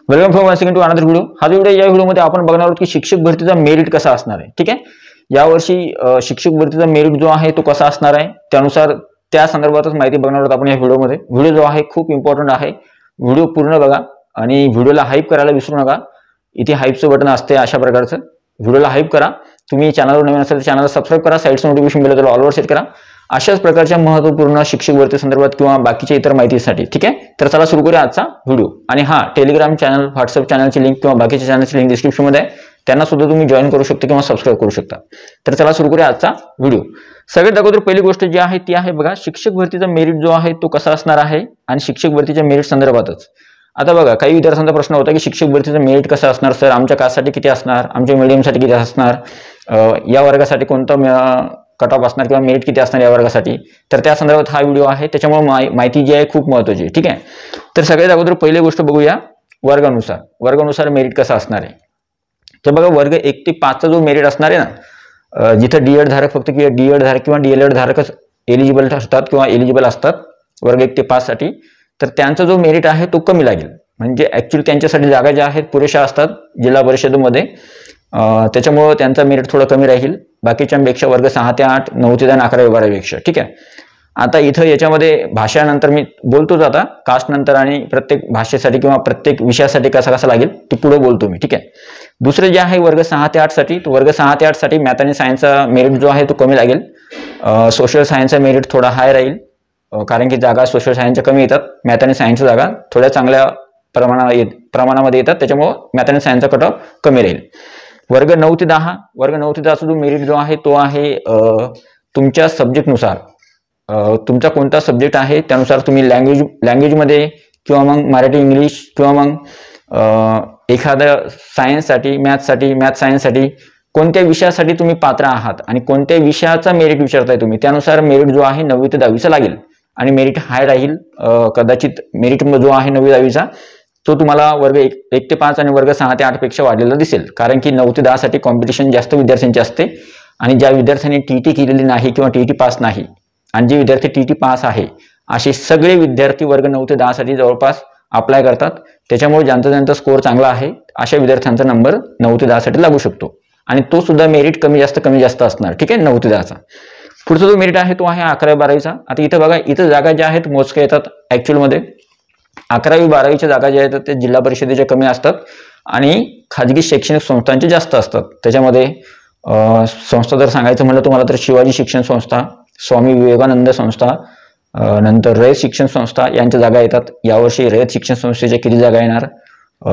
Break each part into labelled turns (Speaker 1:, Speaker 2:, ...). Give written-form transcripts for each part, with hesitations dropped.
Speaker 1: Welcome from once again to another video. हा video या व्हिडिओमध्ये आपण बघणार आहोत की शिक्षक भरतीचा मेरिट कसा असणार आहे। ठीक आहे, यावर्षी शिक्षक भरतीचा मेरिट जो आहे तो कसा असणार आहे त्यानुसार त्या संदर्भातच माहिती बघणार आहोत आपण या व्हिडिओमध्ये। व्हिडिओ जो आहे खूप इम्पॉर्टंट आहे, व्हिडिओ पूर्ण बघा आणि व्हिडिओला हाईप करायला विसरू नका। इथे हाईपचं बटन असते अशा प्रकारचं, व्हिडिओला हाईप करा। तुम्ही चॅनलवर नवीन असेल तर चॅनलला सबस्क्राइब करा, साइडचं नोटिफिकेशन बेल ऑलवर सेट करा अशाच प्रकारच्या महत्त्वपूर्ण शिक्षक भरती संदर्भात किंवा बाकीच्या इतर माहितीसाठी। ठीक आहे, तर चला सुरू करूया आजचा व्हिडिओ। आणि हा टेलिग्राम चॅनल, व्हॉट्सअप चॅनलची लिंक किंवा बाकीच्या चॅनलची लिंक डिस्क्रिप्शन मध्ये आहे, त्यांना सुद्धा तुम्ही जॉईन करू शकता किंवा सबस्क्राइब करू शकता। तर चला सुरू करूया आजचा व्हिडिओ। सगळ्यात अगोदर पहिली गोष्ट जी आहे ती आहे बघा शिक्षक भरतीचा मेरिट जो आहे तो कसा असणार आहे आणि शिक्षक भरतीच्या मेरिट संदर्भातच। आता बघा काही विद्यार्थ्यांचा प्रश्न होता की शिक्षक भरतीचं मेरिट कसं असणार सर, आमच्या कास्टसाठी किती असणार, आमच्या मीडियमसाठी किती असणार, या वर्गासाठी कोणतं कट ऑफ असणार किंवा मेरिट किती असणार या वर्गासाठी। तर त्या संदर्भात हा व्हिडिओ आहे, त्याच्यामुळे माहिती जी आहे खूप महत्त्वाची आहे। ठीक आहे, तर सगळ्यात अगोदर पहिली गोष्ट बघूया वर्गानुसार मेरिट कसं असणार आहे। तर बघा वर्ग 1 ते 5 चा जो मेरिट असणार आहे ना, जिथे डीएड धारक फक्त किंवा डीएड धारक किंवा डीएलएड धारकच एलिजिबल असतात किंवा एलिजिबल असतात वर्ग 1 ते 5 साठी, तर त्यांचा जो मेरिट आहे तो कमी लागेल। म्हणजे ऍक्च्युअली त्यांच्यासाठी जागा ज्या आहेत पुरेशा असतात जिल्हा परिषदेमध्ये, त्याच्यामुळे त्यांचा मेरिट थोडं कमी राहील बाकीच्यांपेक्षा वर्ग 6 ते 8, 9 ते 10, 11 12 पेक्षा। ठीक आहे, आता इथं याच्यामध्ये भाषानंतर मी बोलतोच, आता कास्ट नंतर आणि प्रत्येक भाषेसाठी किंवा प्रत्येक विषयासाठी कसा लागेल ते पुढे बोलतो मी। ठीक आहे, दुसरे जे आहे वर्ग 6 ते 8 साठी, तो वर्ग 6 ते 8 साठी मॅथ आणि सायन्सचा मेरिट जो आहे तो कमी लागेल। सोशल सायन्सचा मेरिट थोडा हाय राहील, कारण की जागा सोशल सायन्सच्या कमी येतात, मॅथ आणि सायन्सच्या जागा थोड्या चांगल्या प्रमाणामध्ये येतात, त्याच्यामुळे मॅथ आणि सायन्सचा कट ऑफ कमी राहील। वर्ग 9 ते 10 चा जो मेरिट जो आहे तो आहे तुमच्या सब्जेक्टनुसार, तुमचा कोणता सब्जेक्ट आहे त्यानुसार तुम्ही लँग्वेजमध्ये किंवा मग मराठी इंग्लिश किंवा मग एखाद्या सायन्ससाठी मॅथ सायन्ससाठी कोणत्या विषयासाठी तुम्ही पात्र आहात आणि कोणत्या विषयाचा मेरिट विचारताय तुम्ही, त्यानुसार मेरिट जो आहे 9वी ते 10वीचा लागेल आणि मेरिट हाय राहील। कदाचित मेरिट जो आहे 9वी 10वीचा तो तुम्हाला वर्ग 1 ते 5 आणि वर्ग 6 ते 8 पेक्षा वाढलेला दिसेल, कारण की 9 ते 10 साठी कॉम्पिटिशन जास्त विद्यार्थ्यांची असते आणि ज्या विद्यार्थ्यांनी टीटी केलेली नाही किंवा टीटी पास नाही आणि जे विद्यार्थी टीटी पास आहे असे सगळे विद्यार्थी वर्ग 9 ते 10 साठी जवळपास अप्लाय करतात। त्याच्यामुळे ज्यांचा स्कोअर चांगला आहे अशा विद्यार्थ्यांचा नंबर 9 ते 10 साठी लागू शकतो आणि तो सुद्धा मेरिट कमी जास्त असणार। ठीक आहे, 9 ते 10 चा। पुढचा जो मेरिट आहे तो आहे 11वी 12वीचा। आता इथं बघा इथं जागा ज्या आहेत मोजक्या येतात ऍक्च्युअल मध्ये, 11वी 12वीच्या जागा ज्या आहेत ते जिल्हा परिषदेच्या कमी असतात आणि खाजगी शैक्षणिक संस्थांचे जास्त असतात। त्याच्यामध्ये संस्था जर सांगायचं म्हणलं तुम्हाला तर शिवाजी शिक्षण संस्था, स्वामी विवेकानंद संस्था, नंतर रयत शिक्षण संस्था यांच्या जागा येतात। यावर्षी रयत शिक्षण संस्थेच्या किती जागा येणार,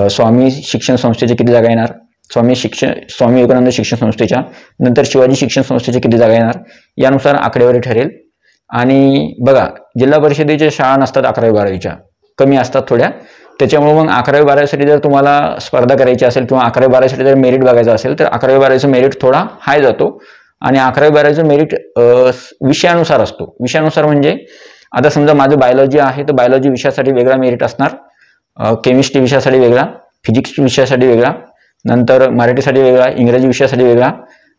Speaker 1: स्वामी शिक्षण संस्थेच्या किती जागा येणार, स्वामी विवेकानंद शिक्षण संस्थेच्या, नंतर शिवाजी शिक्षण संस्थेच्या किती जागा येणार, यानुसार आकडेवारी ठरेल। आणि बघा जिल्हा परिषदेच्या शाळा नसतात 11वी 12वीच्या, कमी असतात थोड्या, त्याच्यामुळे मग 11वी 12वीसाठी जर तुम्हाला स्पर्धा करायची असेल किंवा 11वी 12वीसाठी जर मेरिट बघायचं असेल तर 11वी 12वीचं मेरिट थोडा हाय जातो आणि 11वी 12वीचं मेरिट विषयानुसार असतो। विषयानुसार म्हणजे आता समजा माझं बायोलॉजी आहे तर बायोलॉजी विषयासाठी वेगळा मेरिट असणार, केमिस्ट्री विषयासाठी वेगळा, फिजिक्स विषयासाठी वेगळा, नंतर मराठीसाठी वेगळा, इंग्रजी विषयासाठी वेगळा,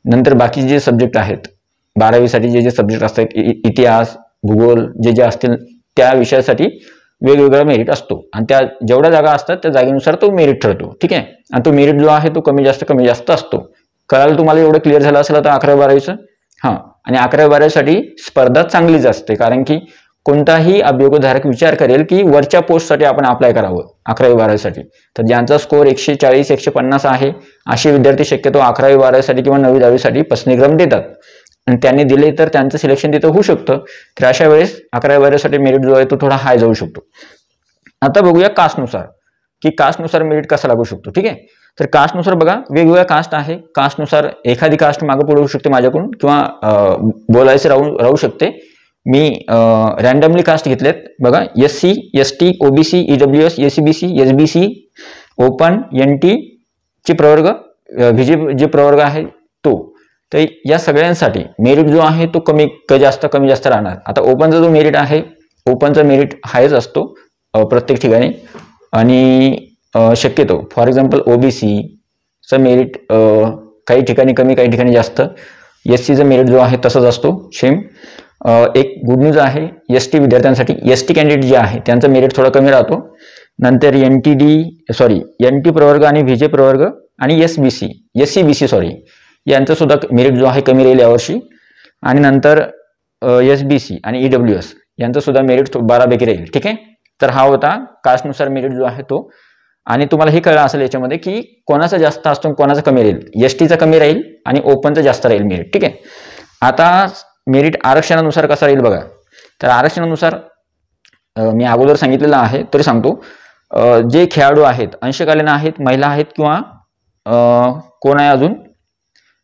Speaker 1: नंतर बाकीचे जे सब्जेक्ट आहेत 12वीसाठी जे सब्जेक्ट असतात इतिहास, भूगोल जे असतील त्या विषयासाठी वेगवेगळा मेरिट असतो आणि त्या जेवढ्या जागा असतात त्या जागेनुसार तो मेरिट ठरतो। ठीक आहे, आणि तो मेरिट जो आहे तो कमी जास्त असतो। कळायला तुम्हाला एवढं क्लिअर झालं असेल आता 11वी 12वीचं। हा, आणि 11वी 12वीसाठी स्पर्धा चांगलीच असते, कारण की कोणताही अभियोगधारक विचार करेल की वरच्या पोस्टसाठी आपण अप्लाय करावं 11वी 12वीसाठी। तर ज्यांचा स्कोअर 140 150 आहे असे विद्यार्थी शक्यतो 11वी 12वीसाठी किंवा 9वी 10वीसाठी पसंतीक्रम देतात आणि त्यांनी दिले तर त्यांचं सिलेक्शन तिथं होऊ शकतं। तर अशा वेळेस 11वी 12वीसाठी मेरिट जो आहे तो थोडा हाय जाऊ शकतो। आता बघूया कास्टनुसार की कास्टनुसार मेरिट कसा लागू शकतो। ठीक आहे, तर कास्टनुसार बघा वेगवेगळ्या कास्ट आहे, कास्टनुसार एखादी कास्ट मागे पुढे होऊ शकते माझ्याकडून किंवा बोलायचे राहू शकते। मी रॅन्डमली कास्ट घेतलेत बघा, SC ST OBC EWS SCBC SBC open NT चे प्रवर्ग, जे प्रवर्ग आहे तो, तर या सगळ्यांसाठी मेरिट जो आहे तो कमी जास्त राहणार। आता ओपनचा जो मेरिट आहे, ओपनचा मेरिट हायच असतो प्रत्येक ठिकाणी आणि शक्यतो फॉर एक्झाम्पल OBCचं मेरिट काही ठिकाणी कमी काही ठिकाणी जास्त, SCचं मेरिट जो आहे तसंच असतो सेम। एक गुड न्यूज आहे ST विद्यार्थ्यांसाठी, ST कॅन्डिडेट जे आहे त्यांचा मेरिट थोडा कमी राहतो नंतर NT प्रवर्ग आणि VJ प्रवर्ग आणि SCBC यांचं सुद्धा मेरिट जो आहे कमी राहील यावर्षी. आणि नंतर SBC आणि EWS यांचं सुद्धा मेरिट 12 पैकी राहील. ठीक आहे. तर हा होता कास्टनुसार मेरिट जो आहे तो. आणि तुम्हाला हे कळलं असेल याच्यामध्ये की कोणाचा जास्त असतो कोणाचा कमी राहील. STचा कमी राहील आणि ओपनचा जास्त राहील मेरिट. ठीक आहे. आता मेरिट आरक्षणानुसार कसा राहील बघा. तर आरक्षणानुसार मी अगोदर सांगितलेलं आहे तरी सांगतो. जे खेळाडू आहेत, अंशकालीन आहेत, महिला आहेत किंवा कोण आहे अजून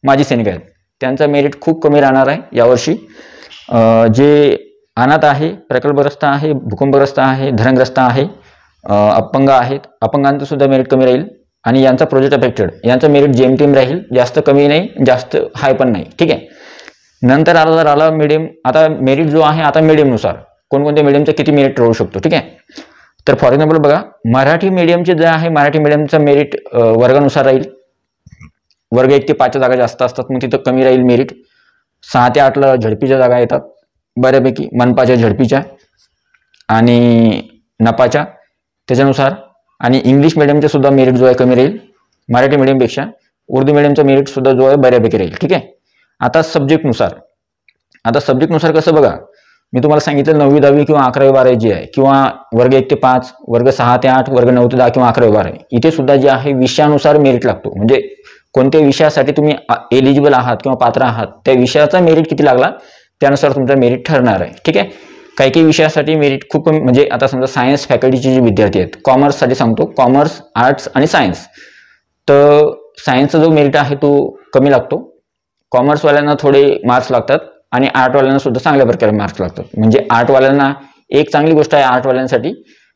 Speaker 1: माजी सैनिक आहेत, त्यांचा मेरिट खूप कमी राहणार आहे यावर्षी. जे अनाथ आहे, प्रकल्पग्रस्त आहे, भूकंपग्रस्त आहे, धरणग्रस्त आहे, अपंग आहेत, अपंगांचं सुद्धा मेरिट कमी राहील. आणि यांचा प्रोजेक्ट अफेक्टेड यांचं मेरिट जेमतेम राहील, जास्त कमी नाही, जास्त हाय पण नाही. ठीक आहे. नंतर आला मिडियम. आता मेरिट जो आहे आता मिडियमनुसार कोणकोणत्या मिडियमचं किती मेरिट राहू शकतो. ठीक आहे. तर फॉर एक्झाम्पल बघा, मराठी मिडियमचे जे आहे मराठी मिडियमचं मेरिट वर्गानुसार राहील. वर्ग 1 ते 5च्या जागा जास्त असतात, मग तिथं कमी राहील मेरिट. 6 ते 8ला झडपीच्या जागा येतात बऱ्यापैकी, मनपाच्या, झडपीच्या आणि नपाच्या त्याच्यानुसार. आणि इंग्लिश मिडियमचे सुद्धा मेरिट जो आहे कमी राहील मराठी मिडियमपेक्षा. उर्दू मिडियमचं मेरिट सुद्धा जो आहे बऱ्यापैकी राहील. ठीक आहे. आता सब्जेक्टनुसार कसं बघा, मी तुम्हाला सांगितलं 9वी 10वी किंवा 11वी 12वी जी आहे, किंवा वर्ग 1 ते 5, वर्ग 6 ते 8, वर्ग 9 ते 10 किंवा 11वी 12वी, इथे सुद्धा जे आहे विषयानुसार मेरिट लागतो. म्हणजे कोणत्या विषयासाठी तुम्ही एलिजिबल आहात किंवा पात्र आहात त्या विषयाचा मेरिट किती लागला त्यानुसार तुमचा मेरिट ठरणार आहे. ठीक आहे. काही विषयासाठी मेरिट खूप कमी, म्हणजे आता समजा सायन्स फॅकल्टीचे जे विद्यार्थी आहेत, कॉमर्ससाठी सांगतो, कॉमर्स, आर्ट्स आणि सायन्स, तर सायन्सचा जो मेरिट आहे तो कमी लागतो. कॉमर्सवाल्यांना थोडे मार्क्स लागतात आणि आर्टवाल्यांना सुद्धा चांगल्या प्रकारे मार्क्स लागतात. म्हणजे आर्टवाल्यांना एक चांगली गोष्ट आहे आर्टवाल्यांसाठी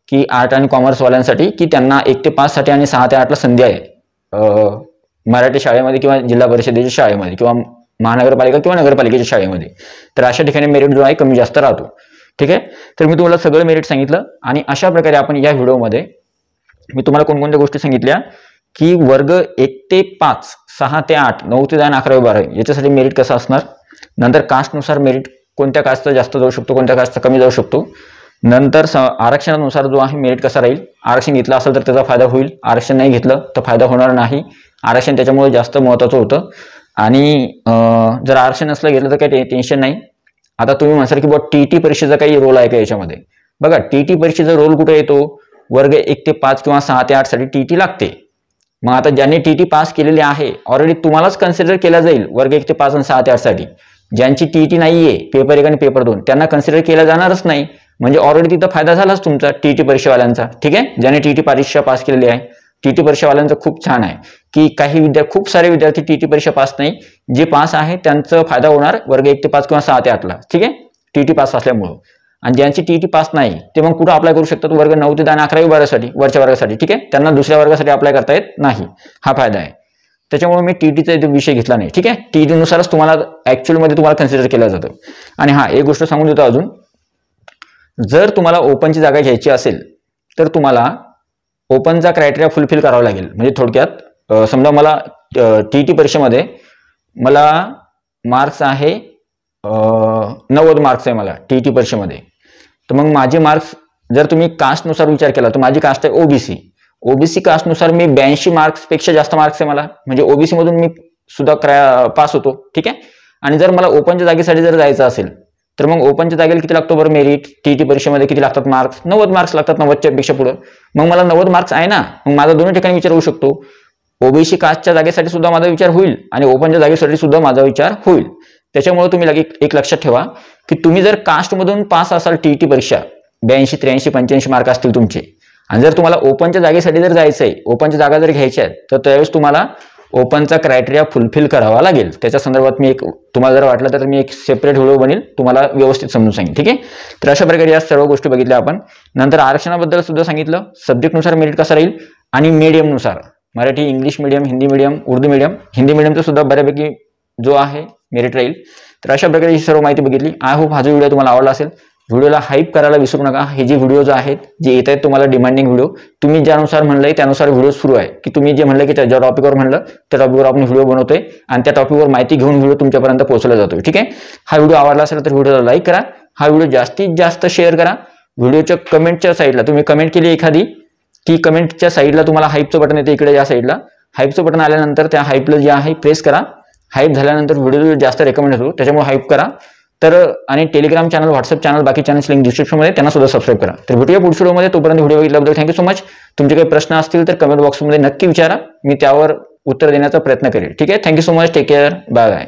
Speaker 1: की आर्ट आणि कॉमर्सवाल्यांसाठी की त्यांना 1 ते 5 साठी आणि 6 ते 8ला संधी आहे मराठी शाळेमध्ये किंवा जिल्हा परिषदेच्या शाळेमध्ये किंवा महानगरपालिका किंवा नगरपालिकेच्या शाळेमध्ये. तर अशा ठिकाणी मेरिट जो आहे कमी जास्त राहतो. ठीक आहे. तर मी तुम्हाला सगळं मेरिट सांगितलं. आणि अशा प्रकारे आपण या व्हिडिओमध्ये मी तुम्हाला कोणकोणत्या गोष्टी सांगितल्या की वर्ग 1 ते 5, 6 ते 8, 9 ते 10, 11वी 12वी याच्यासाठी मेरिट कसं असणार. नंतर कास्टनुसार मेरिट कोणत्या कास्टचा जास्त जाऊ शकतो, कोणत्या कास्टचा कमी जाऊ शकतो. नंतर आरक्षणानुसार जो आहे मेरिट कसा राहील. आरक्षण घेतलं असेल तर त्याचा फायदा होईल, आरक्षण नाही घेतलं तर फायदा होणार नाही. आरक्षण त्याच्यामुळे जास्त महत्त्वाचं होतं. आणि जर आरक्षण नसलं घेतलं तर काही टेन्शन नाही. आता तुम्ही म्हणसाल की बुवा TT परीक्षेचा काही रोल आहे का याच्यामध्ये. बघा, TT परीक्षेचा रोल कुठे येतो, वर्ग 1 ते 5 किंवा 6 ते 8 साठी TT लागते. मग आता ज्यांनी TT पास केलेली आहे ऑलरेडी तुम्हालाच कन्सिडर केला जाईल वर्ग 1 ते 5 आणि 6 ते 8 साठी. ज्यांची TT नाहीये, पेपर 1 आणि पेपर 2, त्यांना कन्सिडर केला जाणारच नाही. म्हणजे ऑलरेडी तिथं फायदा झालाच तुमचा TT परीक्षेवाल्यांचा. ठीक आहे. ज्यांनी TT परीक्षा पास केलेली आहे, TT परीक्षेवाल्यांचं खूप छान आहे की खूप सारे विद्यार्थी TT परीक्षा पास नाही, जे पास आहे त्यांचा फायदा होणार वर्ग 1 ते 5 किंवा 6 ते 8ला. ठीक आहे. TT पास असल्यामुळं. आणि ज्यांची TT पास नाही ते मग कुठं अप्लाय करू शकतात, वर्ग 9 ते 10, 11वी 12वीसाठी, वरच्या वर्गासाठी. ठीक आहे. त्यांना दुसऱ्या वर्गासाठी अप्लाय करता येत नाही, हा फायदा आहे. त्याच्यामुळे मी TTचा विषय घेतला नाही. ठीक आहे. TT नुसारच तुम्हाला ऍक्च्युअलमध्ये तुम्हाला कन्सिडर केलं जातं. आणि हा एक गोष्ट सांगून देतो अजून, जर तुम्हाला ओपनची जागा घ्यायची असेल तर तुम्हाला ओपनचा क्रायटेरिया फुलफिल करावा लागेल. म्हणजे थोडक्यात समजा मला TT परीक्षेमध्ये मला मार्क्स आहे 90 मार्क्स आहे मला TT परीक्षेमध्ये. तर मग माझे मार्क्स जर तुम्ही कास्टनुसार विचार केला तर माझी कास्ट आहे ओबीसी कास्टनुसार मी 82 मार्क्सपेक्षा जास्त मार्क्स आहे मला, म्हणजे ओबीसी मधून मी सुद्धा पास होतो. ठीक आहे. आणि जर मला ओपनच्या जागेसाठी जर जायचं असेल तर मग ओपनच्या जागेला किती लागतो बरं मेरिट, TT परीक्षेमध्ये किती लागतात मार्क्स, 90 मार्क्स लागतात, 90च्या पेक्षा पुढे. मग मला 90 मार्क्स आहे ना, मग माझा दोन्ही ठिकाणी विचार होऊ शकतो. ओबीसी कास्टच्या जागेसाठी सुद्धा माझा विचार होईल आणि ओपनच्या जागेसाठी सुद्धा माझा विचार होईल. त्याच्यामुळे तुम्ही एक लक्षात ठेवा की तुम्ही जर कास्टमधून पास असाल TT परीक्षा 82, 83, 85 मार्क असतील तुमचे, आणि जर तुम्हाला ओपनच्या जागेसाठी जर जायचंय, ओपनच्या जागा जर घ्यायच्या आहेत, तर त्यावेळेस तुम्हाला ओपनचा क्रायटेरिया फुलफिल करावा लागेल. त्याच्या संदर्भात मी तुम्हाला जर वाटलं तर मी एक सेपरेट व्हिडिओ बनेल, तुम्हाला व्यवस्थित समजून सांगेन. ठीक आहे. तर अशा प्रकारे या सर्व गोष्टी बघितल्या आपण. नंतर आरक्षणाबद्दल सुद्धा सांगितलं, सब्जेक्टनुसार मेरिट कसं राहील आणि मीडियमनुसार Marathi, English medium, Hindi medium, Urdu medium, Hindi मीडियमचं सुद्धा बऱ्यापैकी जो आहे मेरिट राहील. तर अशा प्रकारे ही सर्व माहिती बघितली. आय होप हा जो व्हिडिओ तुम्हाला आवडला असेल. व्हिडिओला हाईप करायला विसरू नका. हे जे व्हिडिओज आहेत जे येत आहेत तुम्हाला डिमांडिंग व्हिडिओ, तुम्ही ज्यानुसार म्हणलंय त्यानुसार व्हिडिओ सुरू आहे की तुम्ही जे म्हणलं की ज्या टॉपिकवर म्हणलं त्या टॉपिकवर आपण व्हिडिओ बनवतोय आणि त्या टॉपिकवर माहिती घेऊन व्हिडिओ तुमच्यापर्यंत पोहोचवला जातोय. ठीक आहे. हा व्हिडिओ आवडला असेल तर व्हिडिओला लाईक करा, हा व्हिडिओ जास्तीत जास्त शेअर करा. व्हिडिओच्या कमेंटच्या साईडला तुम्ही कमेंट केली एखादी की कमेंटच्या साईडला तुम्हाला हाईपचं बटन येते, इकडे या साईडला हाईपचं बटन आल्यानंतर त्या हाईपला जे आहे प्रेस करा. हाईप झाल्यानंतर व्हिडिओ जास्त रेकमेंड होतो, त्याच्यामुळे हाईप करा. तर आणि टेलिग्राम चॅनल, व्हॉट्सअप चॅनल, बाकी चॅनल्स लिंक डिस्क्रिप्शनमध्ये, त्यांना सुद्धा सबस्क्राईब करा. तर भेटूया पुढच्या व्हिडिओमध्ये. तोपर्यंत व्हिडिओ बघितल्याबद्दल थँक्यू सो मच. तुमचे काही प्रश्न असतील तर कमेंट बॉक्समध्ये नक्की विचारा, मी त्यावर उत्तर देण्याचा प्रयत्न करेल. ठीक आहे, thank you so much, take care, bye bye.